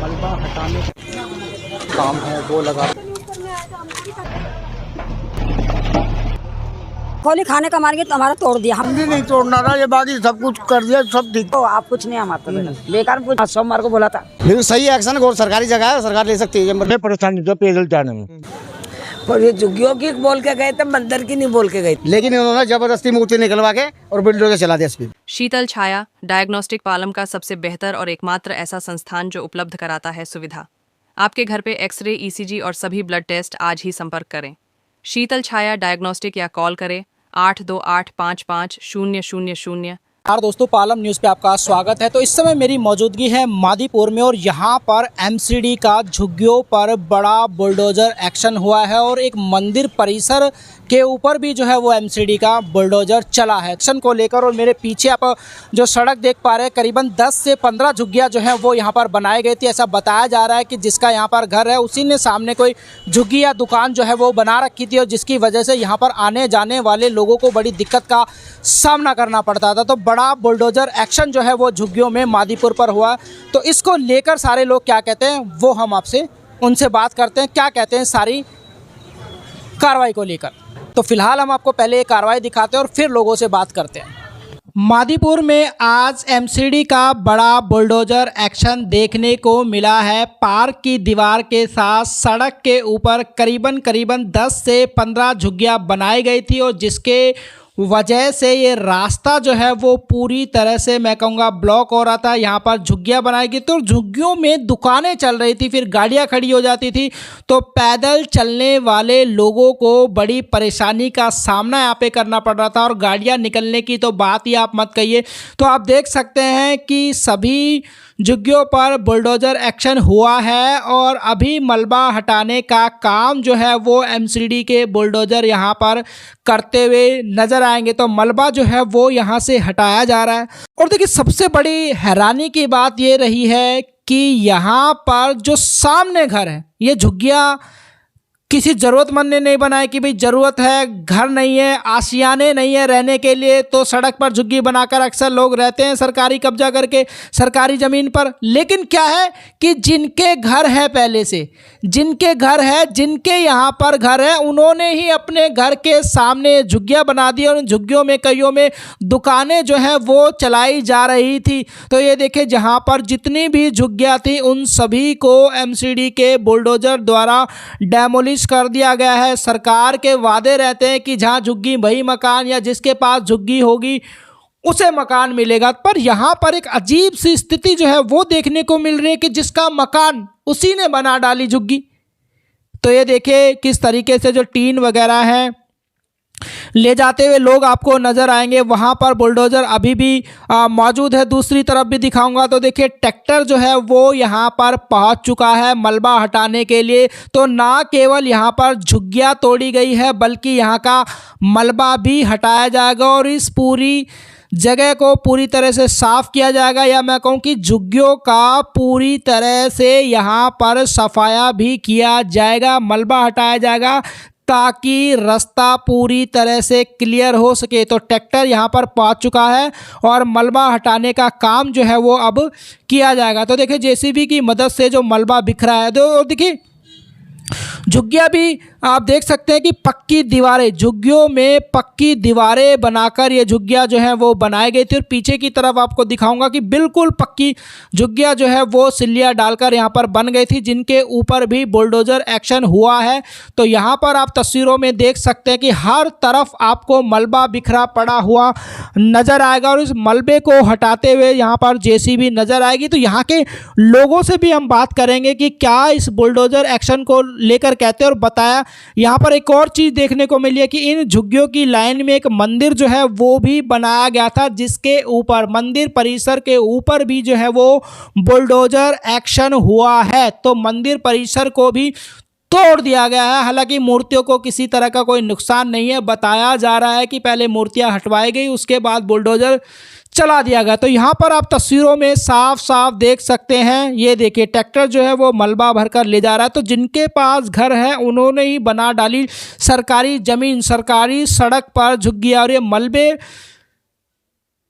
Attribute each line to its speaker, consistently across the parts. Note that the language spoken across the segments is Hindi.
Speaker 1: मलबा हटाने का काम है वो लगा।
Speaker 2: खोली खाने का मार के तो हमारा तोड़ दिया।
Speaker 1: हम भी नहीं तोड़ना था, ये बाकी सब कुछ कर दिया, सब ठीक।
Speaker 2: तो आप कुछ नहीं हमारा बेकार कुछ सोमवार को बोला था।
Speaker 3: बिल्कुल सही एक्शन है, सरकारी जगह है, सरकार ले सकती है।
Speaker 1: परेशानी तो पैदल जाने में,
Speaker 2: पर ये झुग्गियों की बोल के गए थे, मंदिर की नहीं बोल के गए,
Speaker 3: लेकिन इन्होंने जबरदस्ती मूर्ति निकलवा के और बुलडोजर चला दिया। इसमें
Speaker 4: शीतल छाया डायग्नोस्टिक पालम का सबसे बेहतर और एकमात्र ऐसा संस्थान जो उपलब्ध कराता है सुविधा। आपके घर पे एक्सरे, ईसीजी और सभी ब्लड टेस्ट आज ही संपर्क करें। शीतल छाया डायग्नोस्टिक या कॉल करें 82855000।
Speaker 5: दोस्तों, पालम न्यूज़ पे आपका स्वागत है। तो इस समय मेरी मौजूदगी है मादीपुर में और यहाँ पर एमसीडी का झुग्गियों पर बड़ा बुलडोजर एक्शन हुआ है और एक मंदिर परिसर के ऊपर भी जो है वो एमसीडी का बुलडोजर चला है एक्शन को लेकर। और मेरे पीछे आप जो सड़क देख पा रहे हैं, करीबन 10 से 15 झुग्गियाँ जो हैं वो यहाँ पर बनाई गई थी। ऐसा बताया जा रहा है कि जिसका यहाँ पर घर है उसी ने सामने कोई झुग्गी या दुकान जो है वो बना रखी थी और जिसकी वजह से यहाँ पर आने जाने वाले लोगों को बड़ी दिक्कत का सामना करना पड़ता था। तो बड़ा बुलडोजर एक्शन जो है वो झुग्गियों में मादीपुर पर हुआ। तो इसको लेकर सारे लोग क्या कहते हैं वो हम आपसे उनसे बात करते हैं, क्या कहते हैं सारी कार्रवाई को लेकर। तो फिलहाल हम आपको पहले ये कार्रवाई दिखाते हैं और फिर लोगों से बात करते हैं। मादीपुर में आज एमसीडी का बड़ा बुलडोजर एक्शन देखने को मिला है। पार्क की दीवार के साथ सड़क के ऊपर करीबन 10 से 15 झुग्गियाँ बनाई गई थी और जिसके वजह से ये रास्ता जो है वो पूरी तरह से मैं कहूँगा ब्लॉक हो रहा था। यहाँ पर झुग्गियाँ बनाई गई तो झुग्गियों में दुकानें चल रही थी, फिर गाड़ियाँ खड़ी हो जाती थी, तो पैदल चलने वाले लोगों को बड़ी परेशानी का सामना यहाँ पे करना पड़ रहा था। और गाड़ियाँ निकलने की तो बात ही आप मत कहिए। तो आप देख सकते हैं कि सभी झुग्गियों पर बुलडोजर एक्शन हुआ है और अभी मलबा हटाने का काम जो है वो एमसीडी के बुलडोजर यहाँ पर करते हुए नजर आएंगे। तो मलबा जो है वो यहाँ से हटाया जा रहा है। और देखिए, सबसे बड़ी हैरानी की बात ये रही है कि यहाँ पर जो सामने घर है, ये झुग्गियाँ किसी ज़रूरतमंद ने नहीं बनाए कि भाई ज़रूरत है, घर नहीं है, आशियाने नहीं है रहने के लिए, तो सड़क पर झुग्गी बनाकर अक्सर लोग रहते हैं सरकारी कब्जा करके सरकारी ज़मीन पर। लेकिन क्या है कि जिनके घर है, पहले से जिनके घर है, जिनके यहाँ पर घर है, उन्होंने ही अपने घर के सामने झुग्गियाँ बना दी और उन झुग्गियों में कईयों में दुकानें जो हैं वो चलाई जा रही थी। तो ये देखिए, जहाँ पर जितनी भी झुग्गियाँ थी उन सभी को एमसीडी के बुलडोजर द्वारा डेमोलिश कर दिया गया है। सरकार के वादे रहते हैं कि जहां झुग्गी वही मकान, या जिसके पास झुग्गी होगी उसे मकान मिलेगा। पर यहां पर एक अजीब सी स्थिति जो है वो देखने को मिल रही है कि जिसका मकान उसी ने बना डाली झुग्गी। तो ये देखिए किस तरीके से जो टीन वगैरह है ले जाते हुए लोग आपको नज़र आएंगे। वहाँ पर बुलडोज़र अभी भी मौजूद है। दूसरी तरफ भी दिखाऊंगा तो देखिए, ट्रैक्टर जो है वो यहाँ पर पहुँच चुका है मलबा हटाने के लिए। तो ना केवल यहाँ पर झुग्गियाँ तोड़ी गई है बल्कि यहाँ का मलबा भी हटाया जाएगा और इस पूरी जगह को पूरी तरह से साफ़ किया जाएगा, या मैं कहूँ कि झुग्गियों का पूरी तरह से यहाँ पर सफाया भी किया जाएगा, मलबा हटाया जाएगा ताकि रास्ता पूरी तरह से क्लियर हो सके। तो ट्रैक्टर यहाँ पर पहुँच चुका है और मलबा हटाने का काम जो है वो अब किया जाएगा। तो देखिए, जेसीबी की मदद से जो मलबा बिखरा है, तो देखिए झुग्गियाँ भी आप देख सकते हैं कि पक्की दीवारें, झुग्गियों में पक्की दीवारें बनाकर ये झुग्गियाँ जो हैं वो बनाई गई थी। और पीछे की तरफ आपको दिखाऊंगा कि बिल्कुल पक्की झुग्गियाँ जो है वो सिल्लियाँ डालकर यहाँ पर बन गई थी, जिनके ऊपर भी बुलडोजर एक्शन हुआ है। तो यहाँ पर आप तस्वीरों में देख सकते हैं कि हर तरफ आपको मलबा बिखरा पड़ा हुआ नज़र आएगा और इस मलबे को हटाते हुए यहाँ पर जेसीबी नज़र आएगी। तो यहाँ के लोगों से भी हम बात करेंगे कि क्या इस बुलडोजर एक्शन को लेकर कहते हैं। और बताया, यहाँ पर एक और चीज़ देखने को मिली है कि इन झुग्गियों की लाइन में एक मंदिर जो है वो भी बनाया गया था, जिसके ऊपर मंदिर परिसर के ऊपर भी जो है वो बुलडोजर एक्शन हुआ है। तो मंदिर परिसर को भी तोड़ दिया गया है। हालांकि मूर्तियों को किसी तरह का कोई नुकसान नहीं है। बताया जा रहा है कि पहले मूर्तियां हटवाई गई, उसके बाद बुलडोजर चला दिया गया। तो यहाँ पर आप तस्वीरों में साफ साफ देख सकते हैं, ये देखिए ट्रैक्टर जो है वो मलबा भरकर ले जा रहा है। तो जिनके पास घर है उन्होंने ही बना डाली सरकारी ज़मीन, सरकारी सड़क पर झुग्गियाँ, और ये मलबे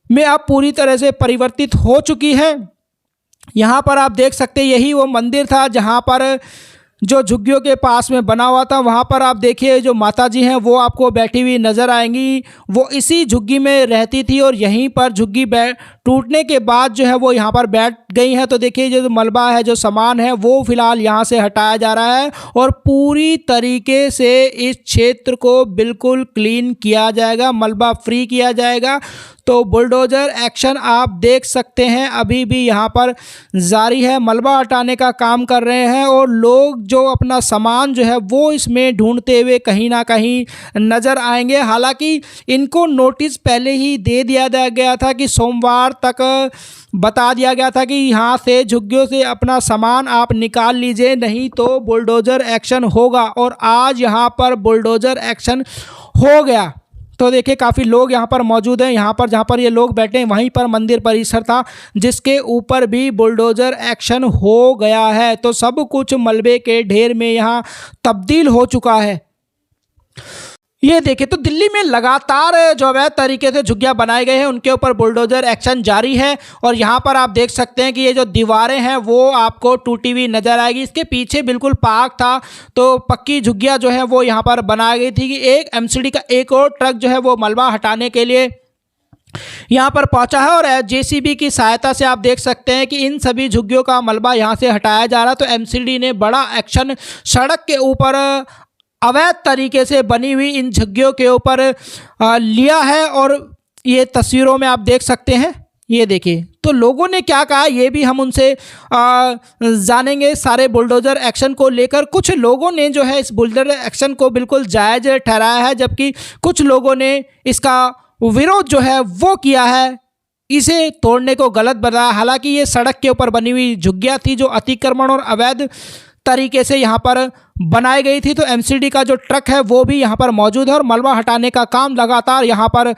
Speaker 5: में अब पूरी तरह से परिवर्तित हो चुकी है। यहाँ पर आप देख सकते हैं यही वो मंदिर था जहाँ पर जो झुग्गियों के पास में बना हुआ था। वहाँ पर आप देखिए जो माता जी हैं वो आपको बैठी हुई नज़र आएंगी। वो इसी झुग्गी में रहती थी और यहीं पर झुग्गी टूटने के बाद जो है वो यहाँ पर बैठ गई हैं। तो देखिए जो मलबा है, जो सामान है, वो फ़िलहाल यहाँ से हटाया जा रहा है और पूरी तरीके से इस क्षेत्र को बिल्कुल क्लीन किया जाएगा, मलबा फ्री किया जाएगा। तो बुलडोज़र एक्शन आप देख सकते हैं अभी भी यहाँ पर जारी है, मलबा हटाने का काम कर रहे हैं और लोग जो अपना सामान जो है वो इसमें ढूंढते हुए कहीं ना कहीं नज़र आएंगे। हालांकि इनको नोटिस पहले ही दे दिया गया था कि सोमवार तक बता दिया गया था कि यहाँ से झुग्गियों से अपना सामान आप निकाल लीजिए, नहीं तो बुलडोज़र एक्शन होगा। और आज यहाँ पर बुलडोज़र एक्शन हो गया। तो देखिए काफ़ी लोग यहाँ पर मौजूद हैं। यहाँ पर जहाँ पर ये लोग बैठे हैं वहीं पर मंदिर परिसर था जिसके ऊपर भी बुलडोज़र एक्शन हो गया है। तो सब कुछ मलबे के ढेर में यहाँ तब्दील हो चुका है। ये देखिए तो दिल्ली में लगातार जो अवैध तरीके से झुग्गियाँ बनाए गए हैं उनके ऊपर बुलडोज़र एक्शन जारी है। और यहाँ पर आप देख सकते हैं कि ये जो दीवारें हैं वो आपको टूटी हुई नज़र आएगी। इसके पीछे बिल्कुल पार्क था, तो पक्की झुग्गियाँ जो है वो यहाँ पर बनाई गई थी कि एक एमसीडी का एक और ट्रक जो है वो मलबा हटाने के लिए यहाँ पर पहुंचा है। और जेसीबी की सहायता से आप देख सकते हैं कि इन सभी झुग्गियों का मलबा यहाँ से हटाया जा रहा है। तो एमसीडी ने बड़ा एक्शन सड़क के ऊपर अवैध तरीके से बनी हुई इन झुग्गियों के ऊपर लिया है। और ये तस्वीरों में आप देख सकते हैं, ये देखिए तो लोगों ने क्या कहा ये भी हम उनसे जानेंगे सारे बुलडोज़र एक्शन को लेकर। कुछ लोगों ने जो है इस बुलडोज़र एक्शन को बिल्कुल जायज़ ठहराया है, जबकि कुछ लोगों ने इसका विरोध जो है वो किया है, इसे तोड़ने को गलत बताया। हालांकि ये सड़क के ऊपर बनी हुई झुग्गियाँ थी जो अतिक्रमण और अवैध तरीके से यहाँ पर बनाई गई थी। तो एमसीडी का जो ट्रक है वो भी यहाँ पर मौजूद है और मलबा हटाने का काम लगातार यहाँ पर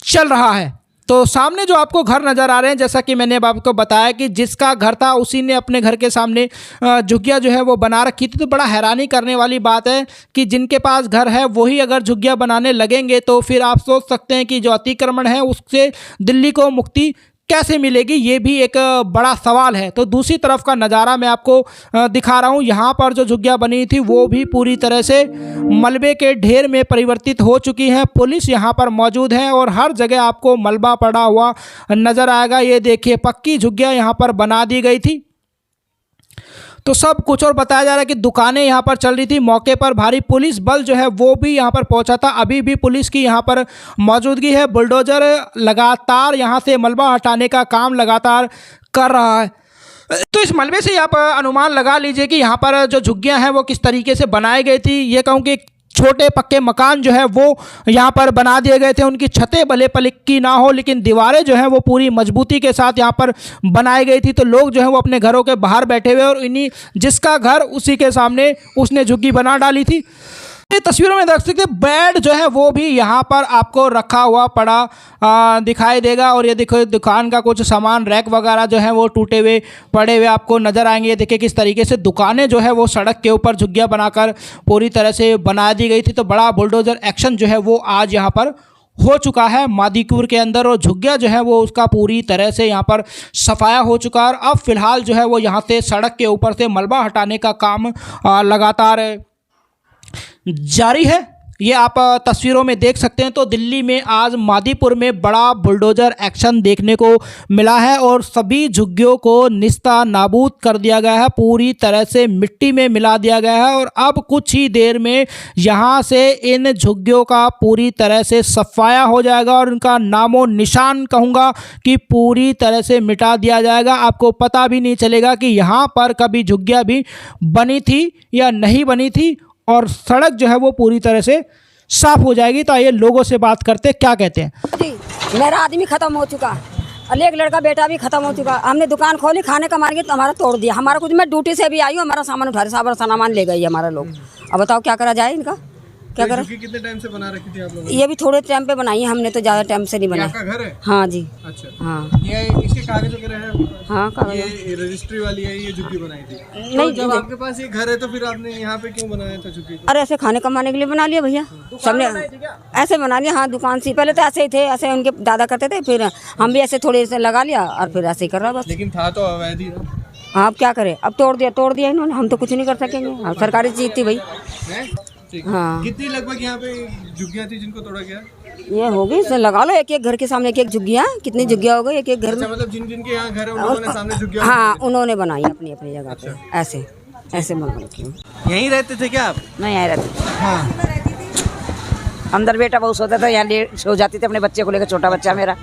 Speaker 5: चल रहा है। तो सामने जो आपको घर नज़र आ रहे हैं, जैसा कि मैंने अब आपको बताया कि जिसका घर था उसी ने अपने घर के सामने झुग्गियाँ जो है वो बना रखी थी। तो बड़ा हैरानी करने वाली बात है कि जिनके पास घर है वही अगर झुग्गियाँ बनाने लगेंगे तो फिर आप सोच सकते हैं कि जो अतिक्रमण है उससे दिल्ली को मुक्ति कैसे मिलेगी, ये भी एक बड़ा सवाल है। तो दूसरी तरफ का नज़ारा मैं आपको दिखा रहा हूँ। यहाँ पर जो झुग्गियाँ बनी थी वो भी पूरी तरह से मलबे के ढेर में परिवर्तित हो चुकी हैं। पुलिस यहाँ पर मौजूद है और हर जगह आपको मलबा पड़ा हुआ नज़र आएगा। ये देखिए पक्की झुग्गियाँ यहाँ पर बना दी गई थी। तो सब कुछ और बताया जा रहा है कि दुकानें यहाँ पर चल रही थी। मौके पर भारी पुलिस बल जो है वो भी यहाँ पर पहुँचा था। अभी भी पुलिस की यहाँ पर मौजूदगी है। बुलडोज़र लगातार यहाँ से मलबा हटाने का काम लगातार कर रहा है। तो इस मलबे से आप अनुमान लगा लीजिए कि यहाँ पर जो झुग्गियाँ हैं वो किस तरीके से बनाई गई थी। ये कहूँ कि छोटे पक्के मकान जो है वो यहाँ पर बना दिए गए थे। उनकी छतें भले पक्की ना हो लेकिन दीवारें जो हैं वो पूरी मजबूती के साथ यहाँ पर बनाई गई थी। तो लोग जो है वो अपने घरों के बाहर बैठे हुए और इन्हीं जिसका घर उसी के सामने उसने झुग्गी बना डाली थी। ये तस्वीरों में देख सकते हैं बेड जो है वो भी यहाँ पर आपको रखा हुआ पड़ा दिखाई देगा। और ये देखो दुकान का कुछ सामान रैक वगैरह जो है वो टूटे हुए पड़े हुए आपको नज़र आएंगे। ये देखिए किस तरीके से दुकानें जो है वो सड़क के ऊपर झुग्गियाँ बनाकर पूरी तरह से बना दी गई थी। तो बड़ा बुलडोज़र एक्शन जो है वो आज यहाँ पर हो चुका है मादीपुर के अंदर और झुग्गियाँ जो है वो उसका पूरी तरह से यहाँ पर सफाया हो चुका है। और अब फिलहाल जो है वो यहाँ से सड़क के ऊपर से मलबा हटाने का काम लगातार जारी है। ये आप तस्वीरों में देख सकते हैं। तो दिल्ली में आज मादीपुर में बड़ा बुलडोज़र एक्शन देखने को मिला है और सभी झुग्गियों को निस्ता नाबूद कर दिया गया है, पूरी तरह से मिट्टी में मिला दिया गया है। और अब कुछ ही देर में यहाँ से इन झुग्गियों का पूरी तरह से सफाया हो जाएगा और उनका नामो निशान कहूँगा कि पूरी तरह से मिटा दिया जाएगा। आपको पता भी नहीं चलेगा कि यहाँ पर कभी झुग्गियाँ भी बनी थी या नहीं बनी थी और सड़क जो है वो पूरी तरह से साफ हो जाएगी। तो आइए लोगों से बात करते क्या कहते हैं।
Speaker 2: जी मेरा आदमी खत्म हो चुका और एक लड़का बेटा भी खत्म हो चुका। हमने दुकान खोली, खाने का मार्केट तो हमारा तोड़ दिया। हमारा कुछ, मैं ड्यूटी से भी आई हूँ, हमारा सामान उठा रहे, सामान ले गई हमारा लोग। अब बताओ क्या करा जाए इनका। क्या करें।
Speaker 6: कितने टाइम से बना रखी थी आप लोगों ने?
Speaker 2: ये भी थोड़े टाइम पे बनाई है हमने, तो ज़्यादा टाइम से नहीं
Speaker 6: ये
Speaker 2: बनाई।
Speaker 6: आपका घर है?
Speaker 2: हाँ जी।
Speaker 6: अच्छा,
Speaker 2: हाँ
Speaker 6: ये इसके कागज वगैरह है आपके पास?
Speaker 2: हाँ कागज।
Speaker 6: ये रजिस्ट्री वाली है, ये झुग्गी बनाई थी?
Speaker 2: नहीं,
Speaker 6: तो जब आपके पास ये घर है तो फिर आपने यहाँ पे क्यों बनाया था झुग्गी को?
Speaker 2: अरे ऐसे खाने कमाने के लिए बना लिया भैया, सबने ऐसे बना लिया। हाँ दुकान से पहले तो ऐसे ही थे, ऐसे उनके दादा करते थे, फिर हम भी ऐसे थोड़े से लगा लिया और फिर ऐसे ही कर रहा बस।
Speaker 6: लेकिन था तो अवैध ही ना?
Speaker 2: हाँ अब क्या करें, अब तोड़ दिया इन्होंने, हम तो कुछ नहीं कर सकेंगे। हाँ सरकारी चीज थी भाई।
Speaker 6: हैं? ठीक।
Speaker 2: हाँ
Speaker 6: कितनी लगभग यहाँ पे झुग्गियाँ थी जिनको तोड़ा गया?
Speaker 2: ये हो गई, इसे लगा लो एक एक घर के सामने एक एक झुग्गियाँ। कितनी झुग्गियाँ हो गई एक एक घर में?
Speaker 6: अच्छा, मतलब जिन जिनके यहाँ घर है उन्होंने सामने झुग्गियाँ?
Speaker 2: हाँ उन्होंने बनाई अपनी अपनी जगह पे, ऐसे ऐसे बना रखी।
Speaker 6: यहीं रहते थे क्या आप?
Speaker 2: नहीं आए रहते
Speaker 6: हाँ।
Speaker 2: अंदर बेटा बहुत सोता था, यहाँ लेट सो जाती थी अपने बच्चे को लेकर। छोटा बच्चा मेरा,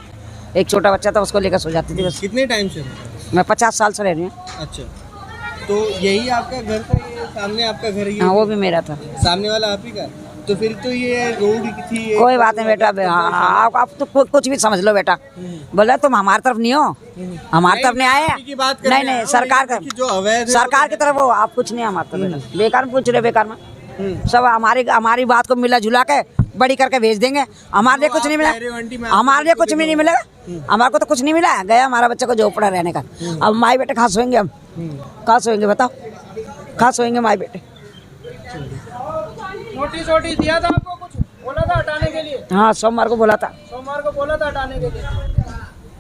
Speaker 2: एक छोटा बच्चा था, उसको लेकर सो जाती थी बस।
Speaker 6: कितने टाइम से?
Speaker 2: मैं 50 साल से रह रही हूँ।
Speaker 6: अच्छा, तो यही आपका घर था? ये सामने आपका घर ही है?
Speaker 2: हाँ वो भी मेरा था।
Speaker 6: सामने वाला आप ही का? तो फिर तो ये रोड थी?
Speaker 2: कोई बात नहीं बेटा, आप तो कुछ भी समझ लो बेटा। बोला तुम हमारी तरफ नहीं हो, हमारी तरफ नहीं आए। नहीं नहीं सरकार का,
Speaker 6: जो अवैध है
Speaker 2: सरकार की तरफ हो आप, कुछ नहीं हमारे तरफ बेटा। बेकार में पूछ रहे, बेकार में सब हमारी बात को मिला जुला के बड़ी करके भेज देंगे। हमारे लिए कुछ नहीं मिला, हमारे लिए कुछ भी नहीं मिलेगा। हमारे को तो कुछ नहीं मिला, गया हमारा बच्चा को झोपड़ा रहने का। अब माई बेटे कहाँ सोएंगे हम? कहाँ सोएंगे बताओ, कहाँ सोएंगे माई बेटे?
Speaker 5: नोटिस वोटिस दिया था आपको, कुछ बोला था हटाने के लिए?
Speaker 2: हाँ सोमवार को बोला था।
Speaker 5: सोमवार को बोला था हटाने के लिए,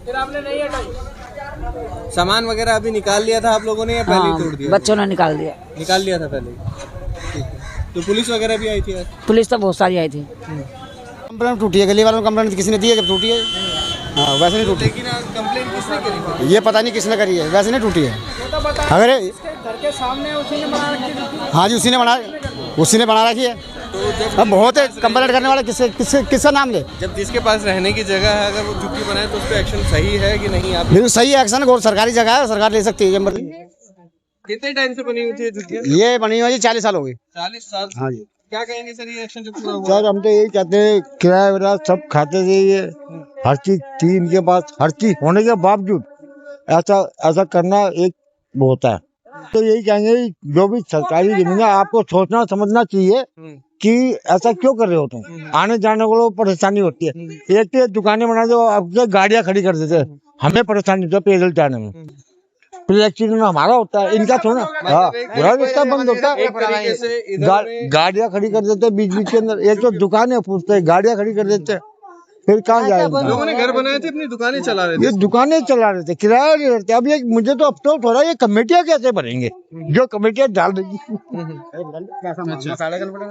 Speaker 5: फिर आपने नहीं हटाई?
Speaker 6: सामान वगैरह अभी निकाल लिया था आप लोगों ने या पहले ही तोड़ दिया?
Speaker 2: बच्चों ने निकाल दिया।
Speaker 6: निकाल लिया था पहले? ठीक है। तो पुलिस वगैरह भी आई थी आज?
Speaker 2: पुलिस तो बहुत सारी आई थी।
Speaker 3: कंप्लेंट टूटी है, गली वालों को कंप्लेंट किसी ने दी है जब टूटी है? हाँ वैसे नहीं टूटी।
Speaker 6: लेकिन कंप्लेंट किसने करी?
Speaker 3: ये पता नहीं किसने करी है, वैसे नहीं टूटी है।
Speaker 5: तो बता,
Speaker 3: अगर
Speaker 5: घर के सामने उसी ने बना रखी थी?
Speaker 3: हाँ जी उसी ने बना रखी है। अब बहुत है कंप्लेंट करने वाला, किसका नाम ले?
Speaker 6: जब जिसके पास रहने की जगह है अगर वो झुग्गी बनाए तो उस पर एक्शन सही है कि नहीं? आप
Speaker 3: बिल्कुल सही एक्शन है, सरकारी जगह है, सरकार ले सकती है।
Speaker 6: कितने टाइम से बनी हुई थी झुग्गियाँ?
Speaker 3: ये बनी हुई 40 साल हो गई।
Speaker 6: 40 साल?
Speaker 3: हाँ जी।
Speaker 6: क्या कहेंगे सर ये एक्शन जो पूरा हुआ?
Speaker 1: सर हम तो यही कहते हैं, किराया वगैरह सब खाते थे, ये हर चीज थी इनके पास, हर चीज होने के बावजूद ऐसा करना एक होता है। तो यही कहेंगे जो भी सरकारी जमीन है आपको सोचना समझना चाहिए कि ऐसा क्यों कर रहे हो तुम। आने जाने को परेशानी होती है। एक तो दुकानें बना दो, आपसे गाड़ियां खड़ी कर देते, हमें परेशानी होती है पैदल जाने में। फिर एक्सीडेंट हमारा होता है, इनका थोड़ा। हाँ पूरा रास्ता बंद होता है, गाड़ियां खड़ी कर देते बीच बीच के अंदर। एक तो दुकानें पूछते हैं, गाड़ियां खड़ी कर देते हैं, फिर कहाँ जाएंगे?
Speaker 6: लोगों ने घर बनाए थे, अपनी दुकानें चला रहे थे।
Speaker 1: ये दुकानें चला रहे थे, किराया नहीं रहते। अब ये मुझे तो अफसोस हो रहा है, ये कमेटियां कैसे भरेंगे जो कमेटियां डाल रही?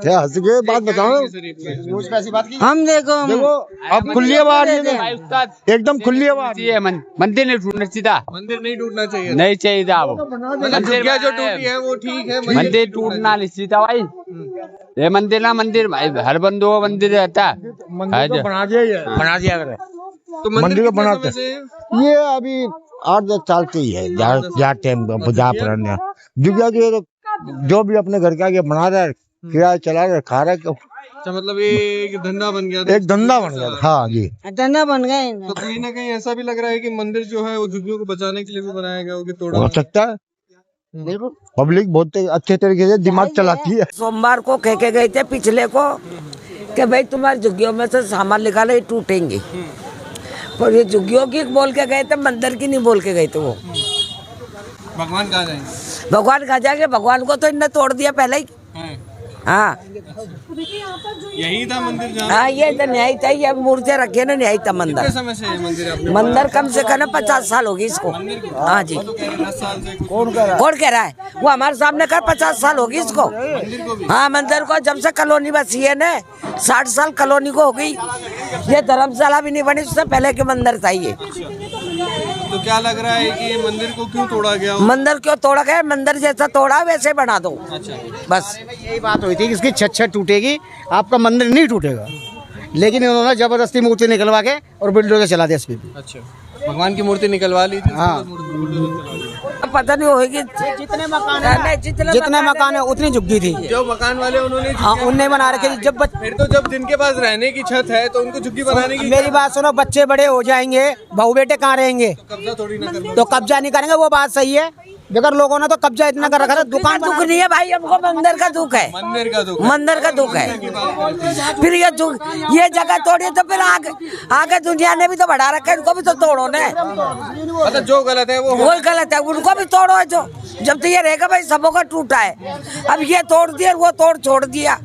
Speaker 1: क्या हंस के बात बताओ।
Speaker 3: हम देखो
Speaker 1: अब खुली आवाज, एकदम खुली आवाज।
Speaker 7: मंदिर नहीं टूटना सीधा,
Speaker 6: मंदिर नहीं टूटना चाहिए?
Speaker 7: नहीं चाहिए था वो।
Speaker 6: मतलब झुग्गियाँ जो टूटी है वो ठीक है,
Speaker 7: मंदिर टूटना नहीं सीधा भाई। ये मंदिर ना मंदिर भाई, हर बंदों का मंदिर रहता है।
Speaker 1: बना दिया अगर
Speaker 6: तो
Speaker 1: मंदिर को
Speaker 6: कितने
Speaker 1: बनाते
Speaker 6: समय से है?
Speaker 1: ये अभी 8-10 साल से ही है, जहाँ टाइम बुझा पुराना जुगिया जो भी अपने घर के आगे बना रहा है, किराया चला रहा है, खा रहा है।
Speaker 6: अच्छा, मतलब ये एक धंधा बन गया था?
Speaker 1: एक धंधा बन गया। हाँ जी
Speaker 2: धंधा बन गए।
Speaker 6: तो कहीं ना कहीं ऐसा भी लग रहा है कि मंदिर जो है वो झुग्गियों को बचाने के लिए भी बनाया गया हो कि तोड़ा
Speaker 1: हो सकता है। बिल्कुल पब्लिक बहुत अच्छे तरीके से दिमाग चलाती है।
Speaker 2: सोमवार को कह के गए थे पिछले को कि भाई तुम्हारी झुग्गियों में से सामान निकालो, ये टूटेंगे। पर ये झुग्गियों की बोल के गए थे, मंदिर की नहीं बोल के गए थे। वो
Speaker 6: भगवान कहाँ जाएंगे?
Speaker 2: भगवान कहाँ जाएंगे? भगवान को तो इनने तोड़ दिया पहले ही। हाँ
Speaker 6: यही था मंदिर जहाँ?
Speaker 2: हाँ ये तो न्याय था, ये मूर्तियाँ रखे ना, न्याय था मंदिर।
Speaker 6: कितने समय से है मंदिर आपने?
Speaker 2: मंदिर कम से कम 50 साल होगी इसको। हाँ जी।
Speaker 6: तो कह रहे 10 साल से
Speaker 2: कौन कह रहा है? वो हमारे सामने कर 50 साल होगी इसको। हाँ मंदिर को जब से कॉलोनी बसी है ना, 60 साल कॉलोनी को हो गई। ये धर्मशाला भी नहीं बनी, उससे पहले के मंदिर था ये।
Speaker 6: तो क्या लग रहा है कि ये मंदिर को क्यों तोड़ा गया?
Speaker 2: मंदिर क्यों तोड़ा गया? मंदिर जैसा तोड़ा वैसे बना दो।
Speaker 6: अच्छा,
Speaker 3: बस यही बात हुई थी कि इसकी छत टूटेगी, आपका मंदिर नहीं टूटेगा। लेकिन इन्होंने जबरदस्ती मूर्ति निकलवा के और बिल्डर चला दिया इसमें।
Speaker 6: अच्छा, भगवान की मूर्ति निकलवा ली थी?
Speaker 3: हाँ।
Speaker 2: पता नहीं होगी,
Speaker 5: जितने मकान है उतनी झुग्गी थी।
Speaker 6: जो मकान वाले उन्होंने
Speaker 5: हाँ उनने बना रखे। जब
Speaker 6: फिर तो जब जिनके पास रहने की छत है तो उनको झुग्गी बनाने की
Speaker 5: मेरी बात सुनो, बच्चे बड़े हो जाएंगे, बहू बेटे कहाँ रहेंगे?
Speaker 6: कब्जा थोड़ी ना करना।
Speaker 5: तो कब्जा नहीं करेंगे, वो बात सही है।
Speaker 3: बेकार लोगों ने तो कब्जा इतना कर रखा था, दुकान
Speaker 2: दुख नहीं है भाई, हमको मंदिर का दुख है,
Speaker 6: मंदिर का दुख,
Speaker 2: मंदिर का दुख है। फिर ये जगह तोड़ी तो फिर आगे दुनिया ने भी तो बढ़ा रखा है, इनको भी तो तोड़ो ने।
Speaker 6: मतलब जो गलत है वो
Speaker 2: गलत है, उनको भी तोड़ो। जो जब तो ये रहेगा भाई सबों का टूटा है, अब ये तोड़ दिया वो तोड़ छोड़ दिया।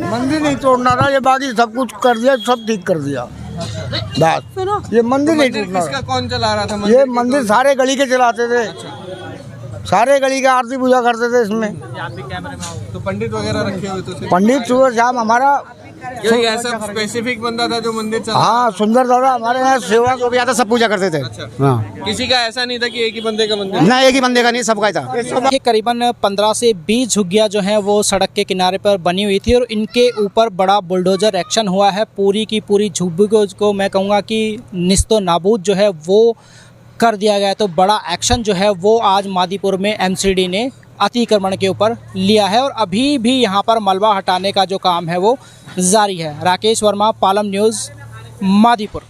Speaker 3: मंदिर नहीं तोड़ना था, ये बाकी सब कुछ कर दिया, सब ठीक कर दिया बस। ये मंदिर नहीं टूटना
Speaker 6: किसका, कौन चला रहा था?
Speaker 3: ये मंदिर सारे गली के चलाते थे, सारे गली के आरती पूजा करते थे इसमें।
Speaker 6: तो पंडित वगैरह रखे हुए थे?
Speaker 3: पंडित सुबह शाम हमारा
Speaker 6: कोई ऐसा स्पेसिफिक बंदा था जो मंदिर चला?
Speaker 3: हाँ, सुंदर दादा हमारे यहाँ सेवा जो भी आता सब पूजा करते थे। हाँ,
Speaker 6: किसी का ऐसा नहीं था कि एक ही बंदे का मंदिर?
Speaker 3: ना एक ही बंदे का नहीं, सबका ही था।
Speaker 5: ये करीबन 15 से 20 झुग्गियाँ जो हैं वो सड़क के किनारे पर बनी हुई थी और इनके ऊपर बड़ा बुलडोजर एक्शन हुआ है। पूरी की पूरी झुग्गियों को मैं कहूँगा कि निस्तो नाबूद जो है वो कर दिया गया। तो बड़ा एक्शन जो है वो आज मादीपुर में एमसीडी ने अतिक्रमण के ऊपर लिया है और अभी भी यहाँ पर मलबा हटाने का जो काम है वो जारी है। राकेश वर्मा, पालम न्यूज़, मादीपुर।